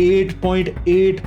8.8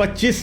25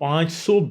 $500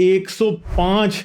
105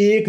1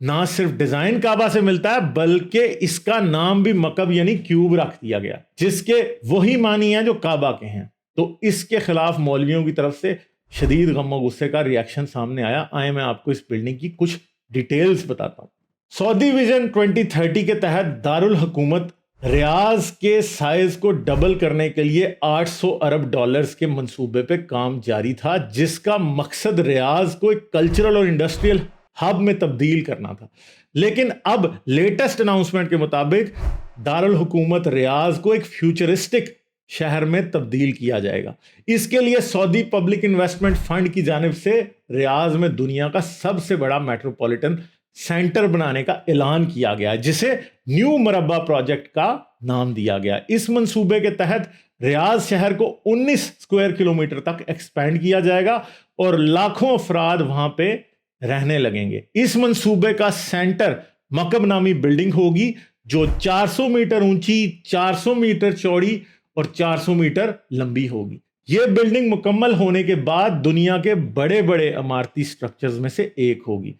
نہ صرف ڈیزائن کعبہ سے ملتا ہے بلکہ اس کا نام بھی مکب یعنی کیوب رکھ دیا گیا، جس کے وہی معنی ہیں جو کعبہ کے ہیں۔ تو اس کے خلاف مولویوں کی طرف سے شدید غم و غصے کا ریاکشن سامنے آیا۔ آئے میں آپ کو اس بلڈنگ کی کچھ ڈیٹیلز بتاتا ہوں۔ سعودی ویژن 2030 کے تحت دارالحکومت ریاض کے سائز کو ڈبل کرنے کے لیے $800 ارب کے منصوبے پہ کام جاری تھا، جس کا مقصد ریاض کو ایک کلچرل اور انڈسٹریل ہب میں تبدیل کرنا تھا۔ لیکن اب لیٹسٹ اناؤنسمنٹ کے مطابق دارالحکومت ریاض کو ایک فیوچرسٹک شہر میں تبدیل کیا جائے گا۔ اس کے لیے سعودی پبلک انویسٹمنٹ فنڈ کی جانب سے ریاض میں دنیا کا سب سے بڑا میٹروپولیٹن سینٹر بنانے کا اعلان کیا گیا، جسے نیو مربع پروجیکٹ کا نام دیا گیا۔ اس منصوبے کے تحت ریاض شہر کو 19 اسکوائر کلومیٹر تک ایکسپینڈ کیا جائے گا اور لاکھوں افراد وہاں پہ رہنے لگیں گے۔ اس منصوبے کا سینٹر مکب نامی بلڈنگ ہوگی جو 400 میٹر اونچی، 400 میٹر چوڑی اور 400 میٹر لمبی ہوگی۔ یہ بلڈنگ مکمل ہونے کے بعد دنیا کے بڑے بڑے عمارتی سٹرکچرز میں سے ایک ہوگی۔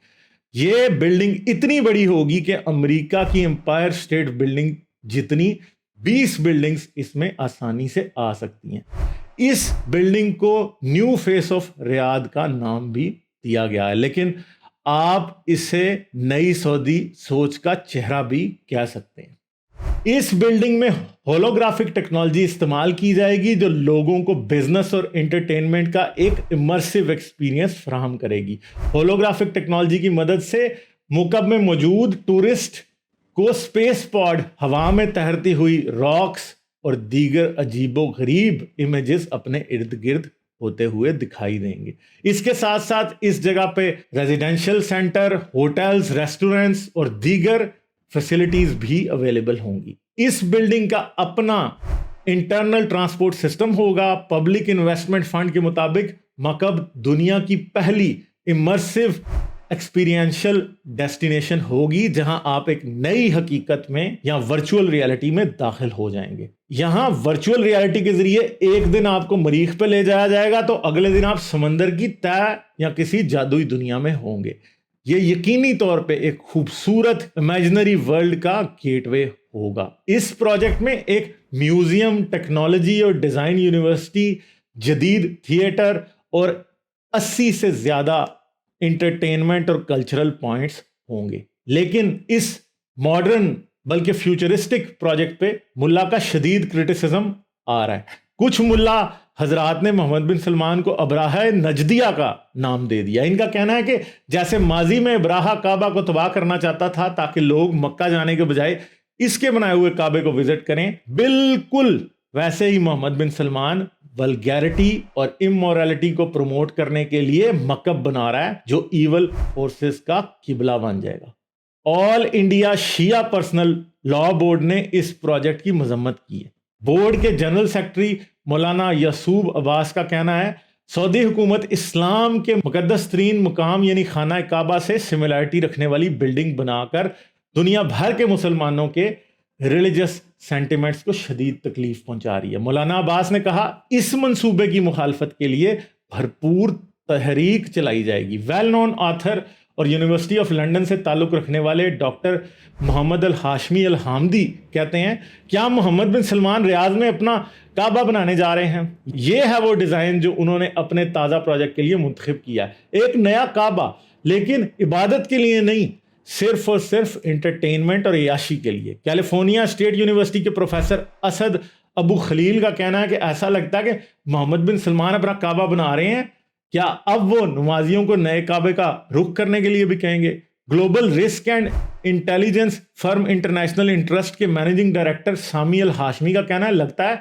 یہ بلڈنگ اتنی بڑی ہوگی کہ امریکہ کی امپائر اسٹیٹ بلڈنگ جتنی 20 بلڈنگز اس میں آسانی سے آ سکتی ہیں۔ اس بلڈنگ کو نیو فیس آف ریاض کا نام بھی دیا گیا ہے، لیکن آپ اسے نئی سعودی سوچ کا چہرہ بھی کہہ سکتے ہیں۔ اس بلڈنگ میں ہولوگرافک ٹیکنالوجی استعمال کی جائے گی جو لوگوں کو بزنس اور انٹرٹینمنٹ کا ایک امرسیو ایکسپیرینس فراہم کرے گی۔ ہولوگرافک ٹیکنالوجی کی مدد سے مکب میں موجود ٹورسٹ کو اسپیس پاڈ، ہوا میں تیرتی ہوئی راکس اور دیگر عجیب و غریب امیجز اپنے ارد گرد ہوتے ہوئے دکھائی دیں گے۔ اس کے ساتھ ساتھ اس جگہ پہ ریزیڈینشل سینٹر، ہوٹلز، ریسٹورنٹس اور دیگر فیسلٹیز بھی اویلیبل ہوں گی۔ اس بلڈنگ کا اپنا انٹرنل ٹرانسپورٹ سسٹم ہوگا۔ پبلک انویسٹمنٹ فنڈ کے مطابق مکب دنیا کی پہلی امرسیو ایکسپیرینشل ڈیسٹینیشن ہوگی جہاں آپ ایک نئی حقیقت میں یا ورچوئل ریالٹی میں داخل ہو جائیں گے۔ یہاں ورچوئل ریالٹی کے ذریعے ایک دن آپ کو مریخ پہ لے جایا جائے گا تو اگلے دن آپ سمندر کی تہہ یا کسی جادوئی دنیا میں ہوں گے۔ یہ یقینی طور پہ ایک خوبصورت امیجنری ورلڈ کا گیٹ وے ہوگا۔ اس پروجیکٹ میں ایک میوزیم، ٹیکنالوجی اور ڈیزائن یونیورسٹی، جدید تھیٹر اور 80 سے زیادہ انٹرٹینمنٹ اور کلچرل پوائنٹس ہوں گے۔ لیکن اس ماڈرن بلکہ فیوچرسٹک پروجیکٹ پہ ملا کا شدید کرٹیسزم آ رہا ہے۔ کچھ ملا حضرات نے محمد بن سلمان کو ابراہ نجدیہ کا نام دے دیا۔ ان کا کہنا ہے کہ جیسے ماضی میں ابراہ کعبہ کو تباہ کرنا چاہتا تھا تاکہ لوگ مکہ جانے کے بجائے اس کے بنائے ہوئے کعبے کو وزٹ کریں، بالکل ویسے ہی محمد بن سلمان ولگیرٹی اور امورالٹی کو پروموٹ کرنے کے لیے مکب بنا رہا ہے جو ایول فورسز کا قبلہ بن جائے گا۔ آل انڈیا شیعہ پرسنل لا بورڈ نے اس پروجیکٹ کی مذمت کی ہے۔ بورڈ کے جنرل سیکرٹری مولانا یعصوب عباس کا کہنا ہے سعودی حکومت اسلام کے مقدس ترین مقام یعنی خانہ کعبہ سے سملیرٹی رکھنے والی بلڈنگ بنا کر دنیا بھر کے مسلمانوں کے ریلیجس سینٹیمنٹس کو شدید تکلیف پہنچا رہی ہے۔ مولانا عباس نے کہا اس منصوبے کی مخالفت کے لیے بھرپور تحریک چلائی جائے گی۔ ویل نون آتھر اور یونیورسٹی آف لنڈن سے تعلق رکھنے والے ڈاکٹر محمد الہاشمی الحامدی کہتے ہیں کیا محمد بن سلمان ریاض میں اپنا کعبہ بنانے جا رہے ہیں؟ یہ ہے وہ ڈیزائن جو انہوں نے اپنے تازہ پروجیکٹ کے لیے منتخب کیا ہے، ایک نیا کعبہ، لیکن عبادت کے لیے نہیں، صرف اور صرف انٹرٹینمنٹ اور عیاشی کے لیے۔ کیلیفورنیا اسٹیٹ یونیورسٹی کے پروفیسر اسد ابو خلیل کا کہنا ہے کہ ایسا لگتا ہے کہ محمد بن سلمان اپنا کعبہ بنا رہے ہیں، کیا اب وہ نمازیوں کو نئے کعبے کا رخ کرنے کے لیے بھی کہیں گے؟ Global risk and intelligence firm international interest کے مینیجنگ ڈائریکٹر سامی الہاشمی کا کہنا ہے لگتا ہے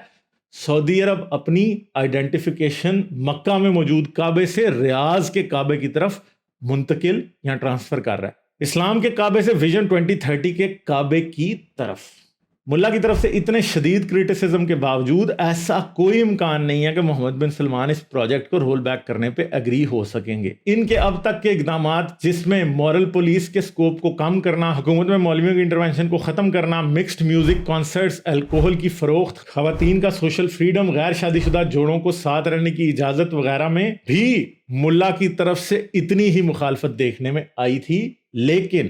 سعودی عرب اپنی آئیڈینٹیفیکیشن مکہ میں موجود کعبے سے ریاض کے کعبے کی طرف منتقل یا ٹرانسفر کر رہا ہے، اسلام کے کعبے سے ویژن 2030 کے کعبے کی طرف۔ ملا کی طرف سے اتنے شدید کرٹیسزم کے باوجود ایسا کوئی امکان نہیں ہے کہ محمد بن سلمان اس پروجیکٹ کو رول بیک کرنے پہ اگری ہو سکیں گے۔ ان کے اب تک کے اقدامات جس میں مورل پولیس کے سکوپ کو کم کرنا، حکومت میں مولویوں کی انٹرونشن کو ختم کرنا، مکسڈ میوزک کانسرٹس، الکوہل کی فروخت، خواتین کا سوشل فریڈم، غیر شادی شدہ جوڑوں کو ساتھ رہنے کی اجازت وغیرہ میں بھی ملا کی طرف سے اتنی ہی مخالفت دیکھنے میں آئی تھی، لیکن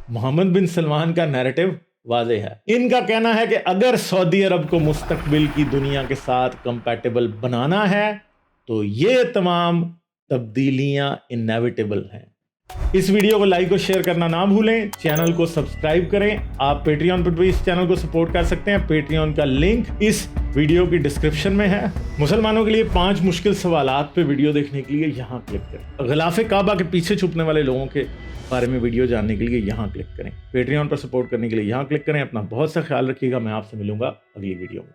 محمد بن سلمان کا نیریٹو واضح ہے. ان کا کہنا ہے کہ اگر سعودی عرب کو مستقبل کی دنیا کے ساتھ کمپیٹیبل بنانا ہے تو یہ تمام تبدیلیاں انیویٹیبل ہیں. اس ویڈیو کو لائک اور شیئر کرنا نہ بھولیں. چینل کو سبسکرائب کریں. آپ پیٹریون پر بھی اس چینل کو سپورٹ کر سکتے ہیں. پیٹریون کا لنک اس ویڈیو کی ڈسکرپشن میں ہے. مسلمانوں کے لیے 5 مشکل سوالات پہ ویڈیو دیکھنے کے لیے یہاں کلک کریں. غلاف کعبہ کے پیچھے چھپنے والے لوگوں کے بارے میں ویڈیو جاننے کے لیے یہاں کلک کریں. پیٹریون پر سپورٹ کرنے کے لیے یہاں کلک کریں. اپنا بہت سا خیال رکھیے گا. میں آپ سے ملوں گا اگلی ویڈیو میں.